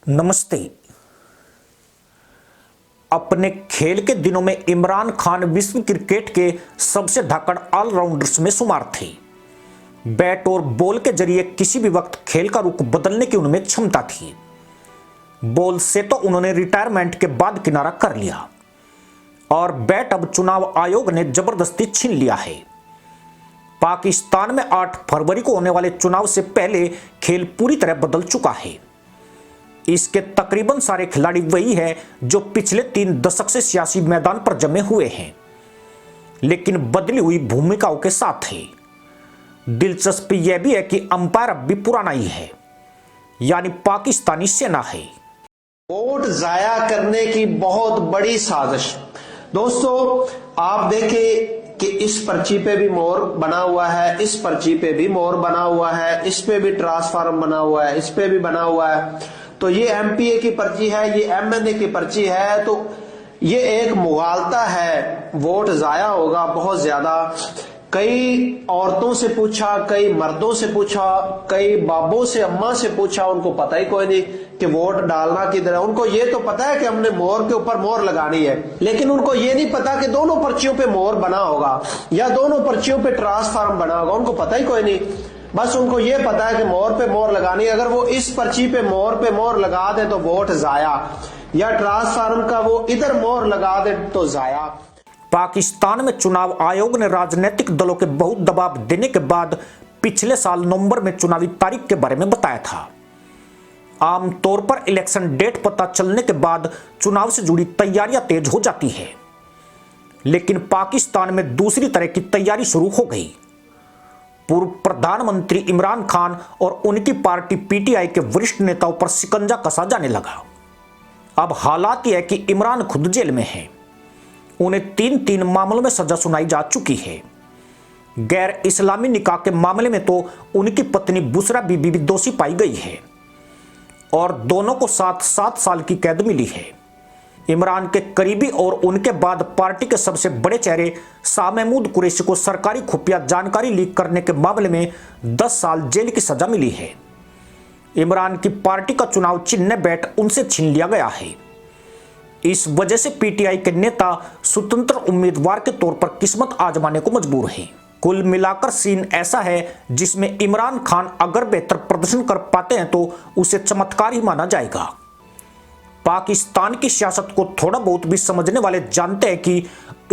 नमस्ते। अपने खेल के दिनों में इमरान खान विश्व क्रिकेट के सबसे धाकड़ ऑलराउंडर्स में शुमार थे। बैट और बॉल के जरिए किसी भी वक्त खेल का रुख बदलने की उनमें क्षमता थी। बॉल से तो उन्होंने रिटायरमेंट के बाद किनारा कर लिया और बैट अब चुनाव आयोग ने जबरदस्ती छीन लिया है। पाकिस्तान में 8 फरवरी को होने वाले चुनाव से पहले खेल पूरी तरह बदल चुका है। इसके तकरीबन सारे खिलाड़ी वही है जो पिछले 3 दशक से सियासी मैदान पर जमे हुए हैं, लेकिन बदली हुई भूमिकाओं के साथ है। दिलचस्प यह भी है कि अंपायर अब भी पुराना ही है, यानी पाकिस्तानी सेना है। वोट जाया करने की बहुत बड़ी साजिश। दोस्तों, आप देखें कि इस पर्ची पे भी मोहर बना हुआ है, इस पर्ची पे भी मोहर बना हुआ है, इस पे भी ट्रांसफार्म बना हुआ है, इस पे भी बना हुआ है। तो ये एमपीए की पर्ची है, ये एमएनए की पर्ची है। तो ये एक मुगालता है, वोट जाया होगा बहुत ज्यादा। कई औरतों से पूछा, कई मर्दों से पूछा, कई बाबों से, अम्मा से पूछा, उनको पता ही कोई नहीं कि वोट डालना किधर है। उनको ये तो पता है कि हमने मोहर के ऊपर मोहर लगानी है, लेकिन उनको ये नहीं पता कि दोनों पर्चियों पे मोहर बना होगा या दोनों पर्चियों पे ट्रांसफार्म बना होगा। उनको पता ही कोई नहीं। बस उनको ये पता है कि मोहर पे मोहर लगानी है। अगर वो इस पर्ची पे मोहर लगा दे तो वोट जाया, या ट्रांसफार्म का वो इधर मोहर लगा दे तो जाया। पाकिस्तान में चुनाव आयोग ने राजनीतिक दलों के बहुत दबाव देने के बाद पिछले साल नवंबर में चुनावी तारीख के बारे में बताया था। आमतौर पर इलेक्शन डेट पता चलने के बाद चुनाव से जुड़ी तैयारियां तेज हो जाती है, लेकिन पाकिस्तान में दूसरी तरह की तैयारी शुरू हो गई। पूर्व प्रधानमंत्री इमरान खान और उनकी पार्टी पीटीआई के वरिष्ठ नेताओं पर शिकंजा कसा जाने लगा। अब हालात यह है कि इमरान खुद जेल में है। उन्हें 3 मामलों में सजा सुनाई जा चुकी है। गैर इस्लामी निकाह के मामले में तो उनकी पत्नी बुशरा बीबी भी दोषी पाई गई है और दोनों को 7 साल की कैद मिली है। इमरान के करीबी और उनके बाद पार्टी के सबसे बड़े चेहरे शाह महमूद कुरैशी को सरकारी खुफिया जानकारी लीक करने के मामले में 10 साल जेल की सजा मिली है। इमरान की पार्टी का चुनाव चिन्ह बैट उनसे छीन लिया गया है। इस वजह से पीटीआई के नेता स्वतंत्र उम्मीदवार के तौर पर किस्मत आजमाने को मजबूर हैं। कुल मिलाकर सीन ऐसा है जिसमें इमरान खान अगर बेहतर प्रदर्शन कर पाते हैं तो उसे चमत्कार ही माना जाएगा। पाकिस्तान की सियासत को थोड़ा बहुत भी समझने वाले जानते हैं कि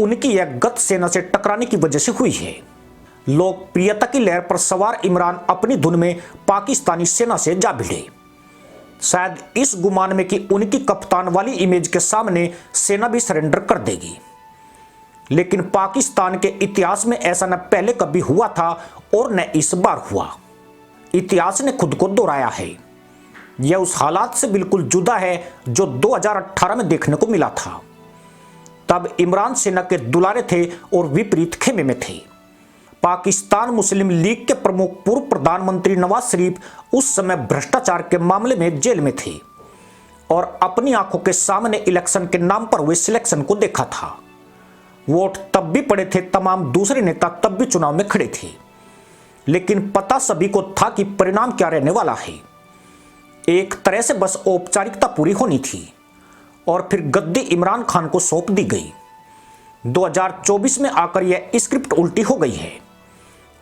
उनकी यह गत सेना से टकराने की वजह से हुई है। लोकप्रियता की लहर पर सवार इमरान अपनी धुन में पाकिस्तानी सेना से जा भिड़े, शायद इस गुमान में कि उनकी कप्तान वाली इमेज के सामने सेना भी सरेंडर कर देगी। लेकिन पाकिस्तान के इतिहास में ऐसा न पहले कभी हुआ था और न इस बार हुआ। इतिहास ने खुद को दोहराया है। यह उस हालात से बिल्कुल जुदा है जो 2018 में देखने को मिला था। तब इमरान सेना के दुलारे थे और विपरीत खेमे में थे। पाकिस्तान मुस्लिम लीग के प्रमुख पूर्व प्रधानमंत्री नवाज शरीफ उस समय भ्रष्टाचार के मामले में जेल में थे और अपनी आंखों के सामने इलेक्शन के नाम पर हुए सिलेक्शन को देखा था। वोट तब भी पड़े थे, तमाम दूसरे नेता तब भी चुनाव में खड़े थे, लेकिन पता सभी को था कि परिणाम क्या रहने वाला है। एक तरह से बस औपचारिकता पूरी होनी थी और फिर गद्दी इमरान खान को सौंप दी गई। 2024 में आकर यह स्क्रिप्ट उल्टी हो गई है।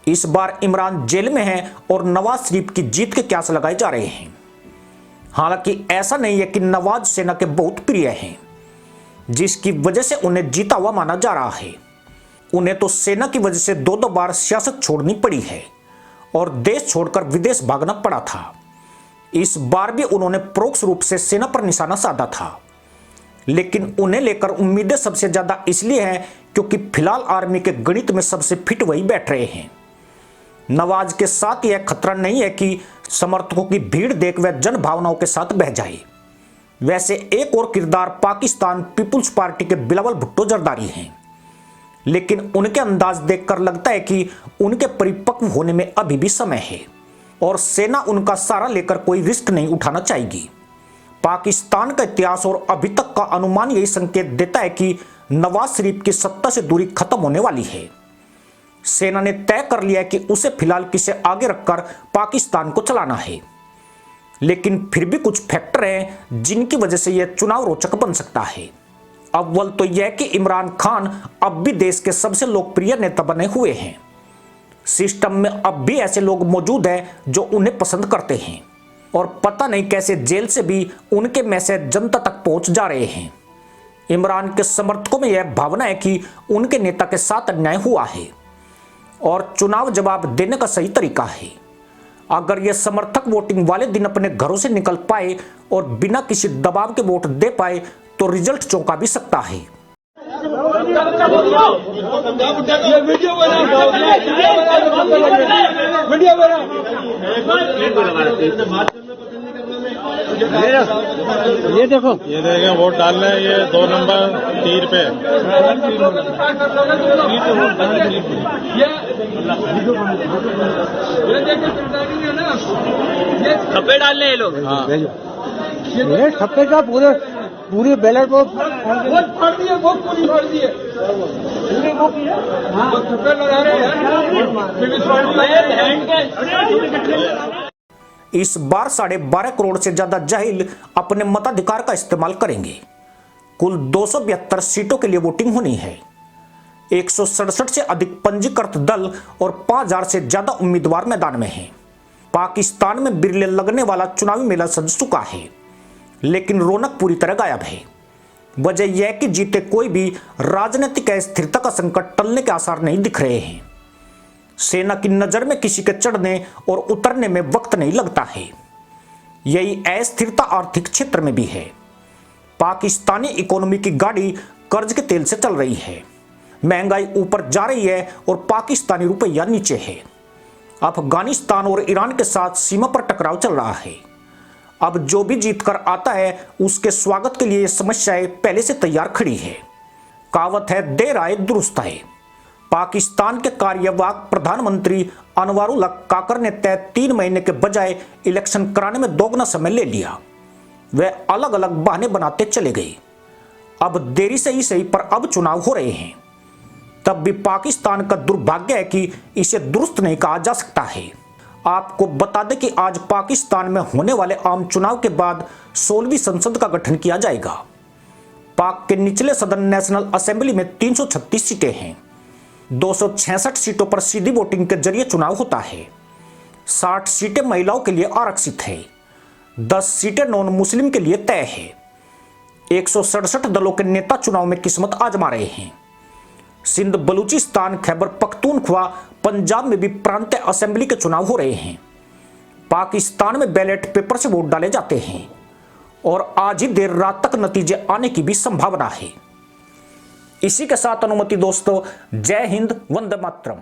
इस बार इमरान जेल में है और नवाज शरीफ की जीत के क्यास लगाए जा रहे हैं। हालांकि ऐसा नहीं है कि नवाज सेना के बहुत प्रिय हैं, जिसकी वजह से उन्हें जीता हुआ माना जा रहा है। उन्हें तो सेना की वजह से 2 बार सियासत छोड़नी पड़ी है और देश छोड़कर विदेश भागना पड़ा था। इस बार भी उन्होंने परोक्ष रूप से सेना पर निशाना साधा था, लेकिन उन्हें लेकर उम्मीदें सबसे ज्यादा इसलिए हैं क्योंकि फिलहाल आर्मी के गणित में सबसे फिट वही बैठ रहे हैं। नवाज के साथ यह खतरा नहीं है कि समर्थकों की भीड़ देख वह जन भावनाओं के साथ बह जाए। वैसे एक और किरदार पाकिस्तान पीपुल्स पार्टी के बिलावल भुट्टो जरदारी हैं, लेकिन उनके अंदाज देखकर लगता है कि उनके परिपक्व होने में अभी भी समय है और सेना उनका सहारा लेकर कोई रिस्क नहीं उठाना चाहेगी। पाकिस्तान का इतिहास और अभी तक का अनुमान यही संकेत देता है कि नवाज शरीफ की सत्ता से दूरी खत्म होने वाली है। सेना ने तय कर लिया है कि उसे फिलहाल किसे आगे रखकर पाकिस्तान को चलाना है। लेकिन फिर भी कुछ फैक्टर हैं जिनकी वजह से यह चुनाव रोचक बन सकता है। अव्वल तो यह कि इमरान खान अब भी देश के सबसे लोकप्रिय नेता बने हुए हैं। सिस्टम में अब भी ऐसे लोग मौजूद हैं जो उन्हें पसंद करते हैं और पता नहीं कैसे जेल से भी उनके मैसेज जनता तक पहुंच जा रहे हैं। इमरान के समर्थकों में यह भावना है कि उनके नेता के साथ अन्याय हुआ है और चुनाव जवाब देने का सही तरीका है। अगर ये समर्थक वोटिंग वाले दिन अपने घरों से निकल पाए और बिना किसी दबाव के वोट दे पाए तो रिजल्ट चौंका भी सकता है। ये देखो, ये देखें, वोट डालना है। ये 2 नंबर तीर पे ठप्पे डालने हैं लोग। हाँ, ये ठप्पे का पूरी बैलेट को वोट फाड़ दिए, वोट पूरी फाड़ दिए, पूरे वो ठप्पे लगा रहे हैं। इस बार 12.5 करोड़ से ज्यादा जाहिल अपने मताधिकार का इस्तेमाल करेंगे। कुल 272 सीटों के लिए वोटिंग होनी है। 167 से अधिक पंजीकृत दल और 5000 से ज्यादा उम्मीदवार मैदान में हैं। पाकिस्तान में बिरले लगने वाला चुनावी मेला सज चुका है, लेकिन रौनक पूरी तरह गायब है। वजह यह कि जीते कोई भी राजनीतिक अस्थिरता का संकट टलने के आसार नहीं दिख रहे हैं। सेना की नजर में किसी के चढ़ने और उतरने में वक्त नहीं लगता है। यही अस्थिरता आर्थिक क्षेत्र में भी है। पाकिस्तानी इकोनॉमी की गाड़ी कर्ज के तेल से चल रही है। महंगाई ऊपर जा रही है और पाकिस्तानी रुपया नीचे है। अफगानिस्तान और ईरान के साथ सीमा पर टकराव चल रहा है। अब जो भी जीत कर आता है उसके स्वागत के लिए ये समस्याएं पहले से तैयार खड़ी है। कहावत है, देर आए दुरुस्त आए। पाकिस्तान के कार्यवाहक प्रधानमंत्री अनवरुल्लाह काकर ने तय 3 महीने के बजाय इलेक्शन कराने में दोगुना समय ले लिया। वे अलग अलग बहाने बनाते चले गए। अब देरी से ही सही पर अब चुनाव हो रहे हैं। तब भी पाकिस्तान का दुर्भाग्य है कि इसे दुरुस्त नहीं कहा जा सकता है। आपको बता दें कि आज पाकिस्तान में होने वाले आम चुनाव के बाद 16वीं संसद का गठन किया जाएगा। पाक के निचले सदन नेशनल असेंबली में 336 सीटें हैं। 266 सीटों पर सीधी वोटिंग के जरिए चुनाव होता है। 60 सीटें महिलाओं के लिए आरक्षित है। 10 सीटें नॉन मुस्लिम के लिए तय है। 167 दलों के नेता चुनाव में किस्मत आजमा रहे हैं। सिंध, बलूचिस्तान, खैबर पख्तूनख्वा, पंजाब में भी प्रांतीय असेंबली के चुनाव हो रहे हैं। पाकिस्तान में बैलेट पेपर से वोट डाले जाते हैं और आज ही देर रात तक नतीजे आने की भी संभावना है। इसी के साथ अनुमति दोस्तों, जय हिंद, वंदे मातरम।